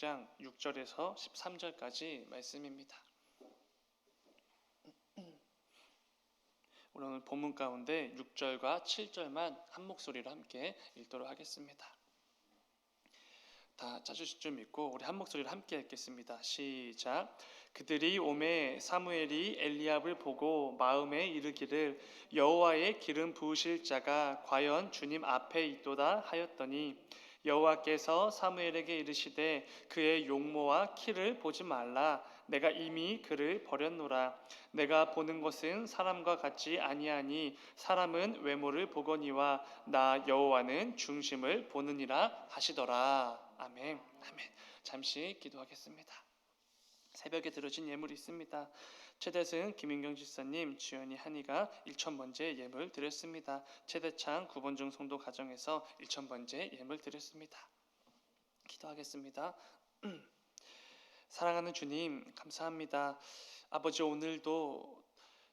16장 6절에서 13절까지 말씀입니다. 오늘 본문 가운데 6절과 7절만 한 목소리로 함께 읽도록 하겠습니다. 다 찾으실 줄 믿고 우리 한 목소리로 함께 읽겠습니다. 시작. 그들이 오매 사무엘이 엘리압을 보고 마음에 이르기를 여호와의 기름 부으실 자가 과연 주님 앞에 있도다 하였더니 여호와께서 사무엘에게 이르시되 그의 용모와 키를 보지 말라. 내가 이미 그를 버렸노라. 내가 보는 것은 사람과 같지 아니하니 사람은 외모를 보거니와 나 여호와는 중심을 보느니라 하시더라. 아멘. 아멘. 잠시 기도하겠습니다. 새벽에 들어진 예물이 있습니다. 최대승 김인경 집사님, 주연이 한이가 1000번째 예물 드렸습니다. 최대창 9번중 성도 가정에서 1000번째 예물 드렸습니다. 기도하겠습니다. 사랑하는 주님, 감사합니다. 아버지, 오늘도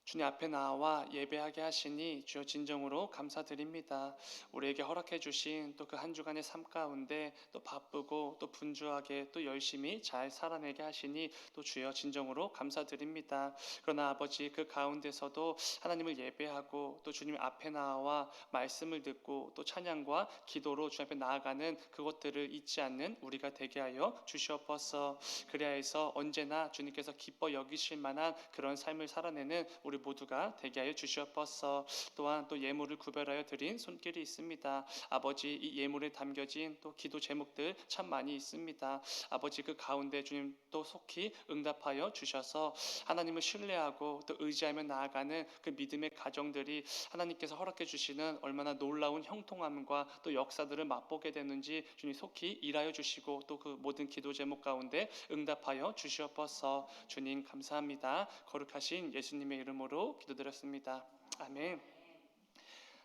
주님 앞에 나와 예배하게 하시니 주여 진정으로 감사드립니다. 우리에게 허락해 주신 또 그 한 주간의 삶 가운데 또 바쁘고 또 분주하게 또 열심히 잘 살아내게 하시니 또 주여 진정으로 감사드립니다. 그러나 아버지, 그 가운데서도 하나님을 예배하고 또 주님 앞에 나와 말씀을 듣고 또 찬양과 기도로 주님 앞에 나아가는 그것들을 잊지 않는 우리가 되게 하여 주시옵소서. 그래야 해서 언제나 주님께서 기뻐 여기실 만한 그런 삶을 살아내는 우리 모두가 되게 하여 주시옵소서. 또한 또 예물을 구별하여 드린 손길이 있습니다. 아버지, 이 예물에 담겨진 또 기도 제목들 참 많이 있습니다. 아버지, 그 가운데 주님 또 속히 응답하여 주셔서 하나님을 신뢰하고 또 의지하며 나아가는 그 믿음의 가정들이 하나님께서 허락해 주시는 얼마나 놀라운 형통함과 또 역사들을 맛보게 되는지 주님 속히 일하여 주시고 또 그 모든 기도 제목 가운데 응답하여 주시옵소서. 주님 감사합니다. 거룩하신 예수님의 이름으로 기도드렸습니다. 아멘.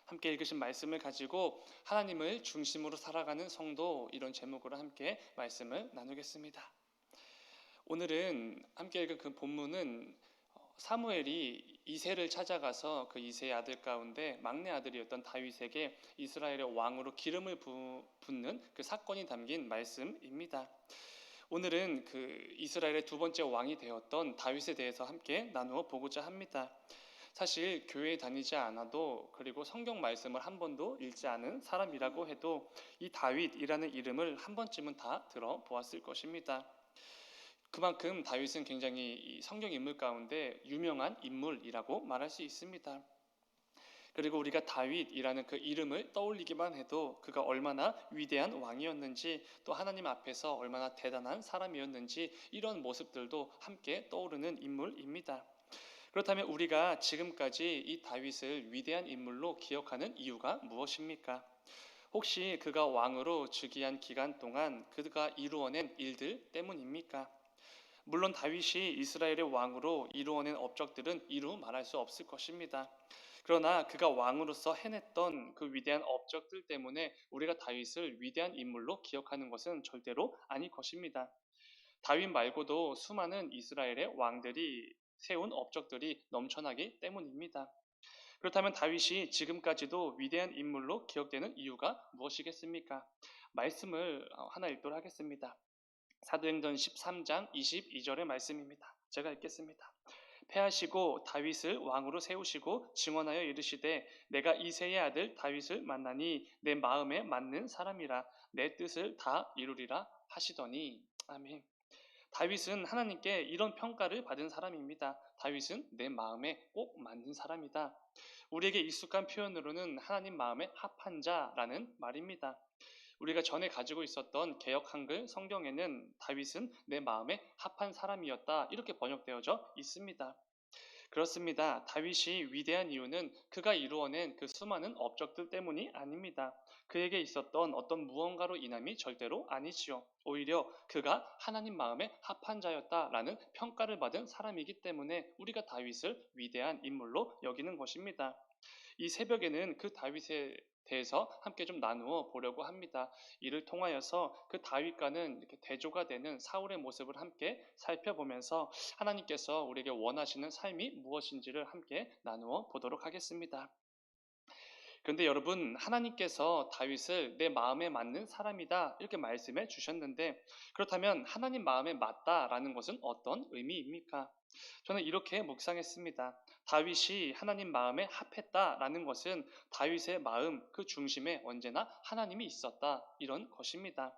함께 읽으신 말씀을 가지고 하나님을 중심으로 살아가는 성도, 이런 제목으로 함께 말씀을 나누겠습니다. 오늘은 함께 읽은 그 본문은 사무엘이 이새를 찾아가서 그 이새의 아들 가운데 막내 아들이었던 다윗에게 이스라엘의 왕으로 기름을 붓는 그 사건이 담긴 말씀입니다. 오늘은 그 이스라엘의 두 번째 왕이 되었던 다윗에 대해서 함께 나누어 보고자 합니다. 사실 교회에 다니지 않아도, 그리고 성경 말씀을 한 번도 읽지 않은 사람이라고 해도 이 다윗이라는 이름을 한 번쯤은 다 들어보았을 것입니다. 그만큼 다윗은 굉장히 이 성경 인물 가운데 유명한 인물이라고 말할 수 있습니다. 그리고 우리가 다윗이라는 그 이름을 떠올리기만 해도 그가 얼마나 위대한 왕이었는지, 또 하나님 앞에서 얼마나 대단한 사람이었는지, 이런 모습들도 함께 떠오르는 인물입니다. 그렇다면 우리가 지금까지 이 다윗을 위대한 인물로 기억하는 이유가 무엇입니까? 혹시 그가 왕으로 즉위한 기간 동안 그가 이루어낸 일들 때문입니까? 물론 다윗이 이스라엘의 왕으로 이루어낸 업적들은 이루 말할 수 없을 것입니다. 그러나 그가 왕으로서 해냈던 그 위대한 업적들 때문에 우리가 다윗을 위대한 인물로 기억하는 것은 절대로 아닐 것입니다. 다윗 말고도 수많은 이스라엘의 왕들이 세운 업적들이 넘쳐나기 때문입니다. 그렇다면 다윗이 지금까지도 위대한 인물로 기억되는 이유가 무엇이겠습니까? 말씀을 하나 읽도록 하겠습니다. 사도행전 13장 22절의 말씀입니다. 제가 읽겠습니다. 패하시고 다윗을 왕으로 세우시고 증언하여 이르시되 내가 이새의 아들 다윗을 만나니 내 마음에 맞는 사람이라 내 뜻을 다 이루리라 하시더니. 아멘. 다윗은 하나님께 이런 평가를 받은 사람입니다. 다윗은 내 마음에 꼭 맞는 사람이다. 우리에게 익숙한 표현으로는 하나님 마음에 합한 자라는 말입니다. 우리가 전에 가지고 있었던 개역 한글 성경에는 다윗은 내 마음에 합한 사람이었다, 이렇게 번역되어져 있습니다. 그렇습니다. 다윗이 위대한 이유는 그가 이루어낸 그 수많은 업적들 때문이 아닙니다. 그에게 있었던 어떤 무언가로 인함이 절대로 아니지요. 오히려 그가 하나님 마음에 합한 자였다라는 평가를 받은 사람이기 때문에 우리가 다윗을 위대한 인물로 여기는 것입니다. 이 새벽에는 그 다윗에 대해서 함께 좀 나누어 보려고 합니다. 이를 통하여서 그 다윗과는 이렇게 대조가 되는 사울의 모습을 함께 살펴보면서 하나님께서 우리에게 원하시는 삶이 무엇인지를 함께 나누어 보도록 하겠습니다. 그런데 여러분, 하나님께서 다윗을 내 마음에 맞는 사람이다 이렇게 말씀해 주셨는데, 그렇다면 하나님 마음에 맞다라는 것은 어떤 의미입니까? 저는 이렇게 묵상했습니다. 다윗이 하나님 마음에 합했다라는 것은 다윗의 마음 그 중심에 언제나 하나님이 있었다 이런 것입니다.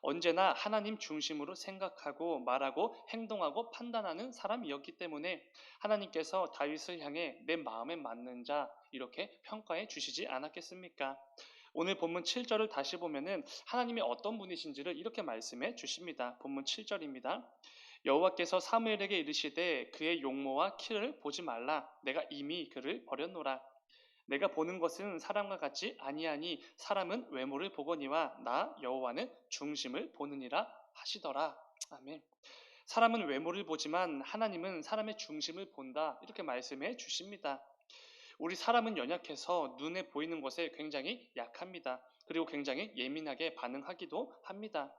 언제나 하나님 중심으로 생각하고 말하고 행동하고 판단하는 사람이었기 때문에 하나님께서 다윗을 향해 내 마음에 맞는 자 이렇게 평가해 주시지 않았겠습니까? 오늘 본문 7절을 다시 보면은 하나님이 어떤 분이신지를 이렇게 말씀해 주십니다. 본문 7절입니다. 여호와께서 사무엘에게 이르시되 그의 용모와 키를 보지 말라. 내가 이미 그를 버렸노라. 내가 보는 것은 사람과 같지 아니하니 사람은 외모를 보거니와 나 여호와는 중심을 보느니라 하시더라. 아멘. 사람은 외모를 보지만 하나님은 사람의 중심을 본다. 이렇게 말씀해 주십니다. 우리 사람은 연약해서 눈에 보이는 것에 굉장히 약합니다. 그리고 굉장히 예민하게 반응하기도 합니다.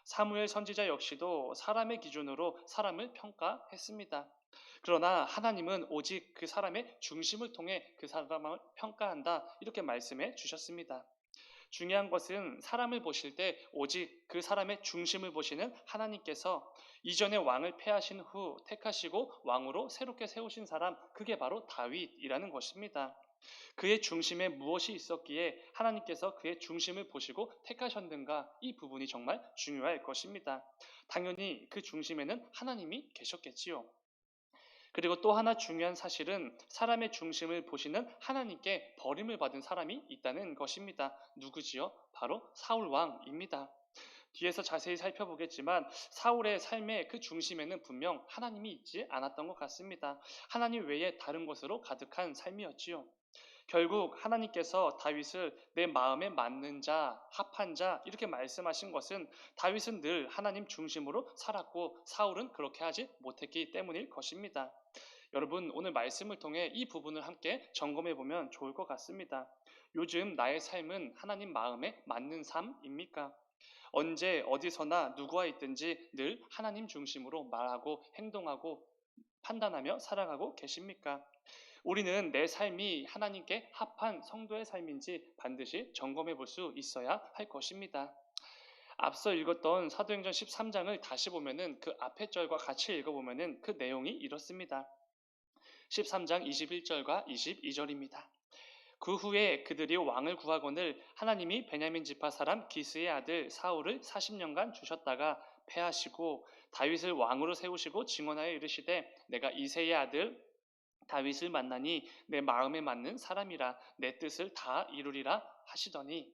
사무엘 선지자 역시도 사람의 기준으로 사람을 평가했습니다. 그러나 하나님은 오직 그 사람의 중심을 통해 그 사람을 평가한다. 이렇게 말씀해 주셨습니다. 중요한 것은 사람을 보실 때 오직 그 사람의 중심을 보시는 하나님께서 이전에 왕을 패하신 후 택하시고 왕으로 새롭게 세우신 사람, 그게 바로 다윗이라는 것입니다. 그의 중심에 무엇이 있었기에 하나님께서 그의 중심을 보시고 택하셨는가, 이 부분이 정말 중요할 것입니다. 당연히 그 중심에는 하나님이 계셨겠지요. 그리고 또 하나 중요한 사실은 사람의 중심을 보시는 하나님께 버림을 받은 사람이 있다는 것입니다. 누구지요? 바로 사울 왕입니다. 뒤에서 자세히 살펴보겠지만 사울의 삶의 그 중심에는 분명 하나님이 있지 않았던 것 같습니다. 하나님 외에 다른 것으로 가득한 삶이었지요. 결국 하나님께서 다윗을 내 마음에 맞는 자, 합한 자 이렇게 말씀하신 것은 다윗은 늘 하나님 중심으로 살았고 사울은 그렇게 하지 못했기 때문일 것입니다. 여러분, 오늘 말씀을 통해 이 부분을 함께 점검해 보면 좋을 것 같습니다. 요즘 나의 삶은 하나님 마음에 맞는 삶입니까? 언제 어디서나 누구와 있든지 늘 하나님 중심으로 말하고 행동하고 판단하며 살아가고 계십니까? 우리는 내 삶이 하나님께 합한 성도의 삶인지 반드시 점검해 볼 수 있어야 할 것입니다. 앞서 읽었던 사도행전 13장을 다시 보면은 그 앞에 절과 같이 읽어보면은 그 내용이 이렇습니다. 13장 21절과 22절입니다. 그 후에 그들이 왕을 구하거늘 하나님이 베냐민 지파 사람 기스의 아들 사울을 40년간 주셨다가 패하시고 다윗을 왕으로 세우시고 증언하여 이르시되 내가 이새의 아들 다윗을 만나니 내 마음에 맞는 사람이라 내 뜻을 다 이루리라 하시더니,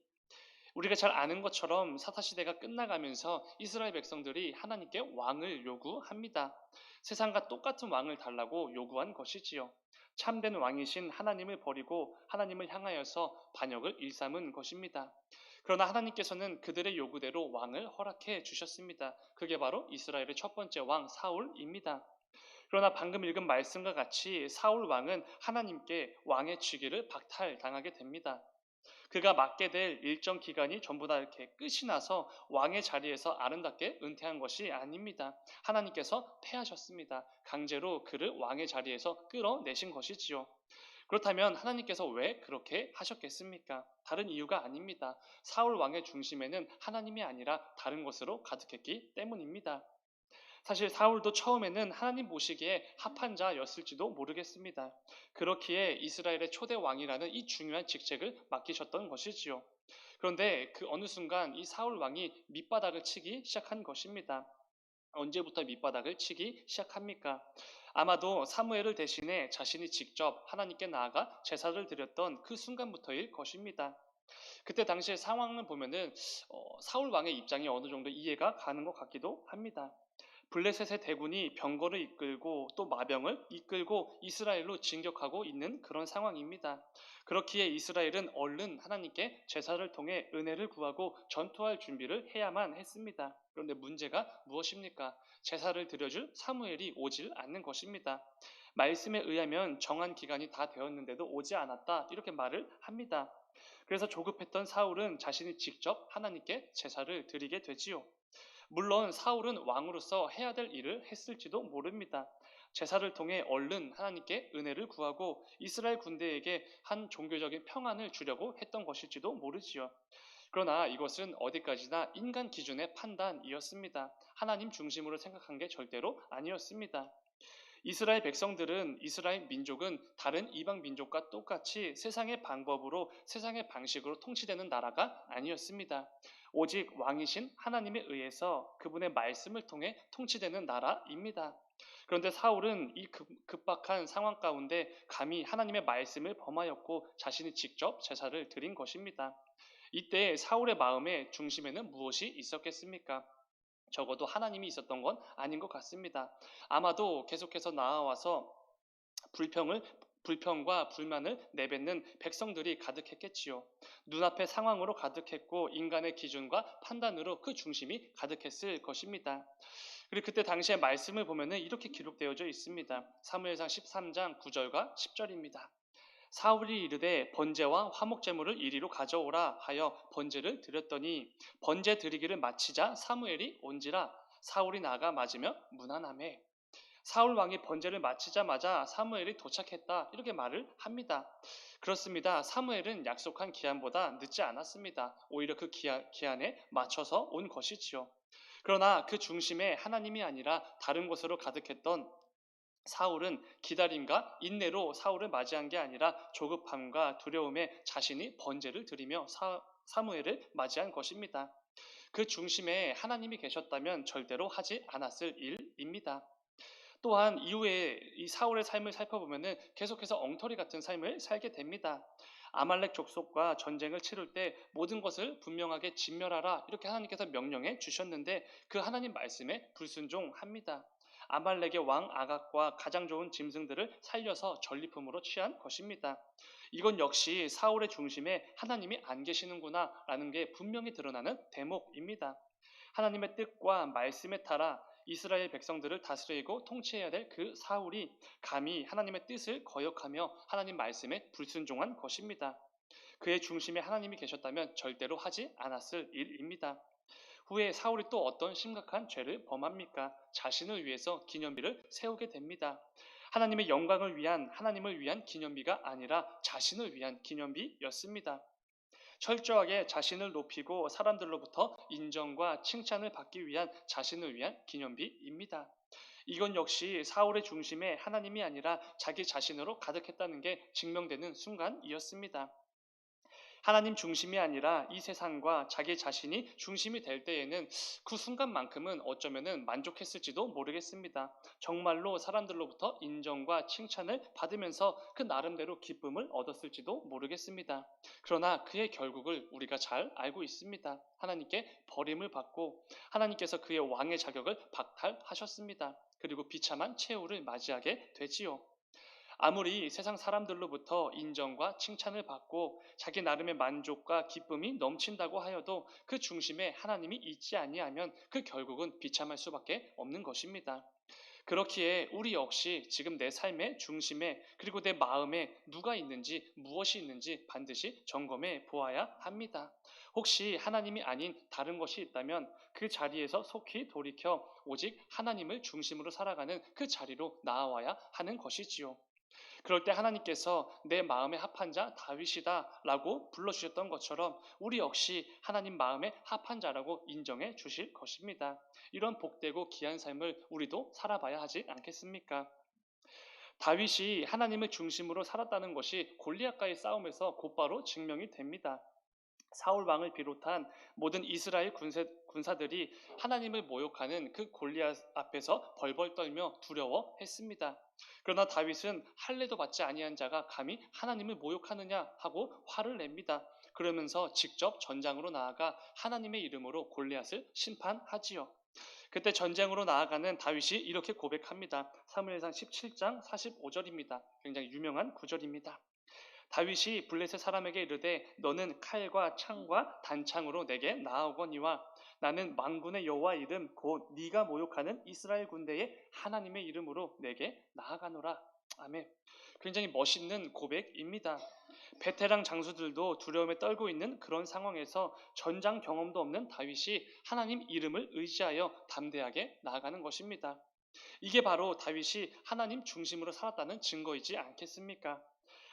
우리가 잘 아는 것처럼 사사시대가 끝나가면서 이스라엘 백성들이 하나님께 왕을 요구합니다. 세상과 똑같은 왕을 달라고 요구한 것이지요. 참된 왕이신 하나님을 버리고 하나님을 향하여서 반역을 일삼은 것입니다. 그러나 하나님께서는 그들의 요구대로 왕을 허락해 주셨습니다. 그게 바로 이스라엘의 첫 번째 왕 사울입니다. 그러나 방금 읽은 말씀과 같이 사울 왕은 하나님께 왕의 직위를 박탈당하게 됩니다. 그가 맡게 될 일정 기간이 전부 다 이렇게 끝이 나서 왕의 자리에서 아름답게 은퇴한 것이 아닙니다. 하나님께서 패하셨습니다. 강제로 그를 왕의 자리에서 끌어내신 것이지요. 그렇다면 하나님께서 왜 그렇게 하셨겠습니까? 다른 이유가 아닙니다. 사울 왕의 중심에는 하나님이 아니라 다른 것으로 가득했기 때문입니다. 사실 사울도 처음에는 하나님 보시기에 합한 자였을지도 모르겠습니다. 그렇기에 이스라엘의 초대 왕이라는 이 중요한 직책을 맡기셨던 것이지요. 그런데 그 어느 순간 이 사울 왕이 밑바닥을 치기 시작한 것입니다. 언제부터 밑바닥을 치기 시작합니까? 아마도 사무엘을 대신해 자신이 직접 하나님께 나아가 제사를 드렸던 그 순간부터일 것입니다. 그때 당시의 상황을 보면은 사울 왕의 입장이 어느 정도 이해가 가는 것 같기도 합니다. 블레셋의 대군이 병거를 이끌고 또 마병을 이끌고 이스라엘로 진격하고 있는 그런 상황입니다. 그렇기에 이스라엘은 얼른 하나님께 제사를 통해 은혜를 구하고 전투할 준비를 해야만 했습니다. 그런데 문제가 무엇입니까? 제사를 드려줄 사무엘이 오질 않는 것입니다. 말씀에 의하면 정한 기간이 다 되었는데도 오지 않았다, 이렇게 말을 합니다. 그래서 조급했던 사울은 자신이 직접 하나님께 제사를 드리게 되지요. 물론 사울은 왕으로서 해야 될 일을 했을지도 모릅니다. 제사를 통해 얼른 하나님께 은혜를 구하고 이스라엘 군대에게 한 종교적인 평안을 주려고 했던 것일지도 모르지요. 그러나 이것은 어디까지나 인간 기준의 판단이었습니다. 하나님 중심으로 생각한 게 절대로 아니었습니다. 이스라엘 백성들은 이스라엘 민족은 다른 이방 민족과 똑같이 세상의 방법으로 세상의 방식으로 통치되는 나라가 아니었습니다. 오직 왕이신 하나님에 의해서 그분의 말씀을 통해 통치되는 나라입니다. 그런데 사울은 이 급박한 상황 가운데 감히 하나님의 말씀을 범하였고 자신이 직접 제사를 드린 것입니다. 이때 사울의 마음의 중심에는 무엇이 있었겠습니까? 적어도 하나님이 있었던 건 아닌 것 같습니다. 아마도 계속해서 나와서 불평을 불평과 불만을 내뱉는 백성들이 가득했겠지요. 눈앞의 상황으로 가득했고 인간의 기준과 판단으로 그 중심이 가득했을 것입니다. 그리고 그때 당시의 말씀을 보면은 이렇게 기록되어져 있습니다. 사무엘상 13장 9절과 10절입니다. 사울이 이르되 번제와 화목 제물을 이리로 가져오라 하여 번제를 드렸더니 번제 드리기를 마치자 사무엘이 온지라 사울이 나가 맞으며 문안하매 사울 왕이 번제를 마치자마자 사무엘이 도착했다 이렇게 말을 합니다. 그렇습니다. 사무엘은 약속한 기한보다 늦지 않았습니다. 오히려 그 기한에 맞춰서 온 것이지요. 그러나 그 중심에 하나님이 아니라 다른 곳으로 가득했던 사울은 기다림과 인내로 사울을 맞이한 게 아니라 조급함과 두려움에 자신이 번제를 드리며 사무엘을 맞이한 것입니다. 그 중심에 하나님이 계셨다면 절대로 하지 않았을 일입니다. 또한 이후에 이 사울의 삶을 살펴보면은 계속해서 엉터리 같은 삶을 살게 됩니다. 아말렉 족속과 전쟁을 치를 때 모든 것을 분명하게 진멸하라 이렇게 하나님께서 명령해 주셨는데 그 하나님 말씀에 불순종합니다. 아말렉의 왕 아각과 가장 좋은 짐승들을 살려서 전리품으로 취한 것입니다. 이건 역시 사울의 중심에 하나님이 안 계시는구나라는 게 분명히 드러나는 대목입니다. 하나님의 뜻과 말씀에 따라 이스라엘 백성들을 다스리고 통치해야 될 그 사울이 감히 하나님의 뜻을 거역하며 하나님 말씀에 불순종한 것입니다. 그의 중심에 하나님이 계셨다면 절대로 하지 않았을 일입니다. 후에 사울이 또 어떤 심각한 죄를 범합니까? 자신을 위해서 기념비를 세우게 됩니다. 하나님의 영광을 위한 하나님을 위한 기념비가 아니라 자신을 위한 기념비였습니다. 철저하게 자신을 높이고 사람들로부터 인정과 칭찬을 받기 위한 자신을 위한 기념비입니다. 이건 역시 사울의 중심에 하나님이 아니라 자기 자신으로 가득했다는 게 증명되는 순간이었습니다. 하나님 중심이 아니라 이 세상과 자기 자신이 중심이 될 때에는 그 순간만큼은 어쩌면은 만족했을지도 모르겠습니다. 정말로 사람들로부터 인정과 칭찬을 받으면서 그 나름대로 기쁨을 얻었을지도 모르겠습니다. 그러나 그의 결국을 우리가 잘 알고 있습니다. 하나님께 버림을 받고 하나님께서 그의 왕의 자격을 박탈하셨습니다. 그리고 비참한 최후를 맞이하게 되지요. 아무리 세상 사람들로부터 인정과 칭찬을 받고 자기 나름의 만족과 기쁨이 넘친다고 하여도 그 중심에 하나님이 있지 아니하면 그 결국은 비참할 수밖에 없는 것입니다. 그렇기에 우리 역시 지금 내 삶의 중심에 그리고 내 마음에 누가 있는지 무엇이 있는지 반드시 점검해 보아야 합니다. 혹시 하나님이 아닌 다른 것이 있다면 그 자리에서 속히 돌이켜 오직 하나님을 중심으로 살아가는 그 자리로 나아와야 하는 것이지요. 그럴 때 하나님께서 내 마음에 합한 자 다윗이다 라고 불러주셨던 것처럼 우리 역시 하나님 마음에 합한 자라고 인정해 주실 것입니다. 이런 복되고 귀한 삶을 우리도 살아봐야 하지 않겠습니까? 다윗이 하나님을 중심으로 살았다는 것이 골리앗과의 싸움에서 곧바로 증명이 됩니다. 사울 왕을 비롯한 모든 이스라엘 군사들이 하나님을 모욕하는 그 골리앗 앞에서 벌벌 떨며 두려워했습니다. 그러나 다윗은 할례도 받지 아니한 자가 감히 하나님을 모욕하느냐 하고 화를 냅니다. 그러면서 직접 전장으로 나아가 하나님의 이름으로 골리앗을 심판하지요. 그때 전쟁으로 나아가는 다윗이 이렇게 고백합니다. 사무엘상 17장 45절입니다. 굉장히 유명한 구절입니다. 다윗이 블레셋 사람에게 이르되 너는 칼과 창과 단창으로 내게 나아오거니와 나는 만군의 여호와 이름 곧 네가 모욕하는 이스라엘 군대의 하나님의 이름으로 내게 나아가노라. 아멘. 굉장히 멋있는 고백입니다. 베테랑 장수들도 두려움에 떨고 있는 그런 상황에서 전장 경험도 없는 다윗이 하나님 이름을 의지하여 담대하게 나아가는 것입니다. 이게 바로 다윗이 하나님 중심으로 살았다는 증거이지 않겠습니까?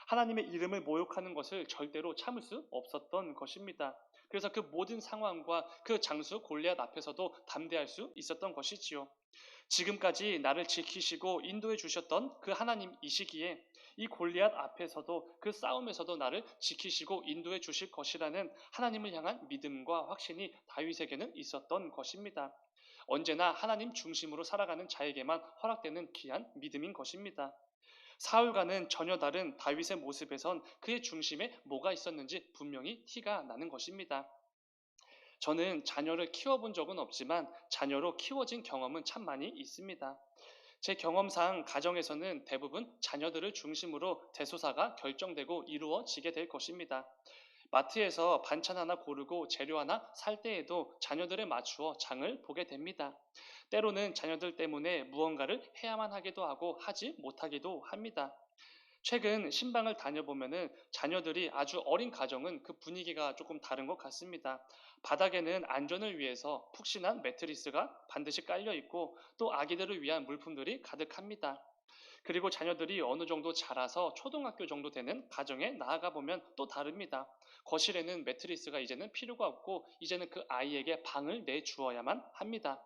하나님의 이름을 모욕하는 것을 절대로 참을 수 없었던 것입니다. 그래서 그 모든 상황과 그 장수 골리앗 앞에서도 담대할 수 있었던 것이지요. 지금까지 나를 지키시고 인도해 주셨던 그 하나님이시기에 이 골리앗 앞에서도 그 싸움에서도 나를 지키시고 인도해 주실 것이라는 하나님을 향한 믿음과 확신이 다윗에게는 있었던 것입니다. 언제나 하나님 중심으로 살아가는 자에게만 허락되는 귀한 믿음인 것입니다. 사울과는 전혀 다른 다윗의 모습에선 그의 중심에 뭐가 있었는지 분명히 티가 나는 것입니다. 저는 자녀를 키워본 적은 없지만 자녀로 키워진 경험은 참 많이 있습니다. 제 경험상 가정에서는 대부분 자녀들을 중심으로 대소사가 결정되고 이루어지게 될 것입니다. 마트에서 반찬 하나 고르고 재료 하나 살 때에도 자녀들에 맞추어 장을 보게 됩니다. 때로는 자녀들 때문에 무언가를 해야만 하기도 하고 하지 못하기도 합니다. 최근 신방을 다녀보면은 자녀들이 아주 어린 가정은 그 분위기가 조금 다른 것 같습니다. 바닥에는 안전을 위해서 푹신한 매트리스가 반드시 깔려 있고 또 아기들을 위한 물품들이 가득합니다. 그리고 자녀들이 어느 정도 자라서 초등학교 정도 되는 가정에 나아가 보면 또 다릅니다. 거실에는 매트리스가 이제는 필요가 없고 이제는 그 아이에게 방을 내주어야만 합니다.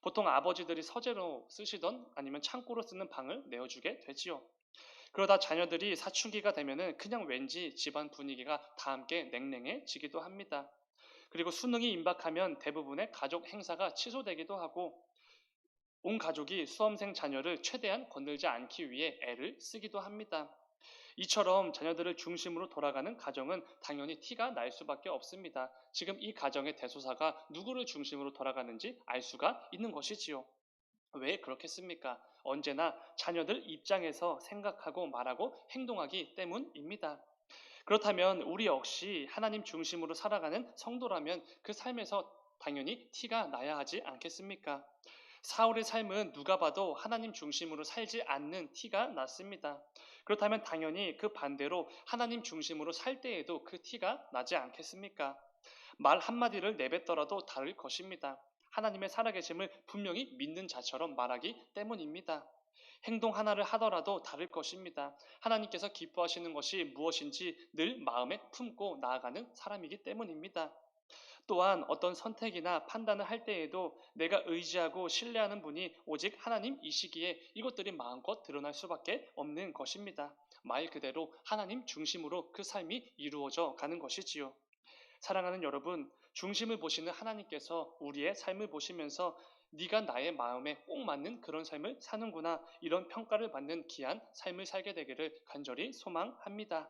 보통 아버지들이 서재로 쓰시던 아니면 창고로 쓰는 방을 내어주게 되지요. 그러다 자녀들이 사춘기가 되면은 그냥 왠지 집안 분위기가 다 함께 냉랭해지기도 합니다. 그리고 수능이 임박하면 대부분의 가족 행사가 취소되기도 하고 온 가족이 수험생 자녀를 최대한 건들지 않기 위해 애를 쓰기도 합니다. 이처럼 자녀들을 중심으로 돌아가는 가정은 당연히 티가 날 수밖에 없습니다. 지금 이 가정의 대소사가 누구를 중심으로 돌아가는지 알 수가 있는 것이지요. 왜 그렇겠습니까? 언제나 자녀들 입장에서 생각하고 말하고 행동하기 때문입니다. 그렇다면 우리 역시 하나님 중심으로 살아가는 성도라면 그 삶에서 당연히 티가 나야 하지 않겠습니까? 사울의 삶은 누가 봐도 하나님 중심으로 살지 않는 티가 났습니다. 그렇다면 당연히 그 반대로 하나님 중심으로 살 때에도 그 티가 나지 않겠습니까? 말 한마디를 내뱉더라도 다를 것입니다. 하나님의 살아계심을 분명히 믿는 자처럼 말하기 때문입니다. 행동 하나를 하더라도 다를 것입니다. 하나님께서 기뻐하시는 것이 무엇인지 늘 마음에 품고 나아가는 사람이기 때문입니다. 또한 어떤 선택이나 판단을 할 때에도 내가 의지하고 신뢰하는 분이 오직 하나님이시기에 이것들이 마음껏 드러날 수밖에 없는 것입니다. 말 그대로 하나님 중심으로 그 삶이 이루어져 가는 것이지요. 사랑하는 여러분, 중심을 보시는 하나님께서 우리의 삶을 보시면서 네가 나의 마음에 꼭 맞는 그런 삶을 사는구나 이런 평가를 받는 귀한 삶을 살게 되기를 간절히 소망합니다.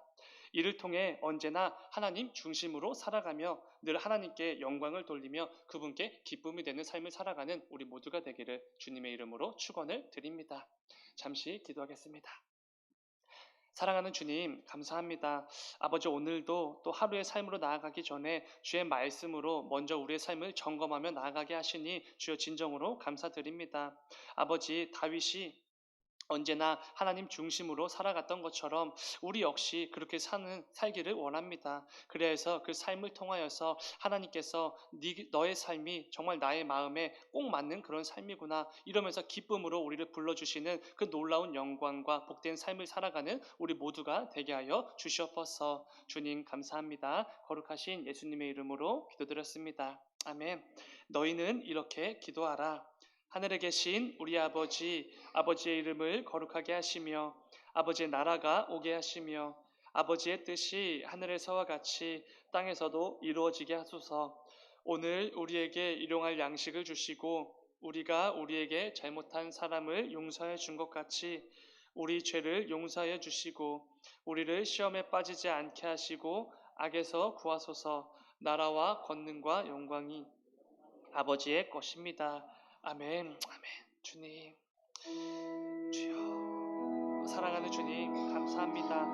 이를 통해 언제나 하나님 중심으로 살아가며 늘 하나님께 영광을 돌리며 그분께 기쁨이 되는 삶을 살아가는 우리 모두가 되기를 주님의 이름으로 축원을 드립니다. 잠시 기도하겠습니다. 사랑하는 주님, 감사합니다. 아버지, 오늘도 또 하루의 삶으로 나아가기 전에 주의 말씀으로 먼저 우리의 삶을 점검하며 나아가게 하시니 주여 진정으로 감사드립니다. 아버지, 다윗이 언제나 하나님 중심으로 살아갔던 것처럼 우리 역시 그렇게 살기를 원합니다. 그래서 그 삶을 통하여서 하나님께서 너의 삶이 정말 나의 마음에 꼭 맞는 그런 삶이구나 이러면서 기쁨으로 우리를 불러주시는 그 놀라운 영광과 복된 삶을 살아가는 우리 모두가 되게 하여 주시옵소서. 주님 감사합니다. 거룩하신 예수님의 이름으로 기도드렸습니다. 아멘. 너희는 이렇게 기도하라. 하늘에 계신 우리 아버지, 아버지의 이름을 거룩하게 하시며 아버지의 나라가 오게 하시며 아버지의 뜻이 하늘에서와 같이 땅에서도 이루어지게 하소서. 오늘 우리에게 일용할 양식을 주시고 우리가 우리에게 잘못한 사람을 용서해 준 것 같이 우리 죄를 용서해 주시고 우리를 시험에 빠지지 않게 하시고 악에서 구하소서. 나라와 권능과 영광이 아버지의 것입니다. 아멘, 아멘. 주님, 주여, 사랑하는 주님, 감사합니다.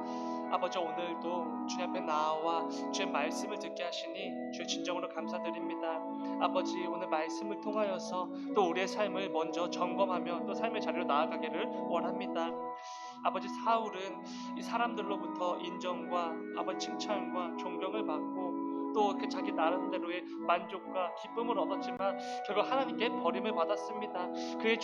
아버지, 오늘도 주님 앞에 나와 주의 말씀을 듣게 하시니 주의 진정으로 감사드립니다. 아버지, 오늘 말씀을 통하여서 또 우리의 삶을 먼저 점검하며 또 삶의 자리로 나아가기를 원합니다. 아버지, 사울은 이 사람들로부터 인정과 아버지 칭찬과 존경을 받고 또 그 자기 나름대로의 만족과 기쁨을 얻었지만 결국 하나님께 버림을 받았습니다. 그의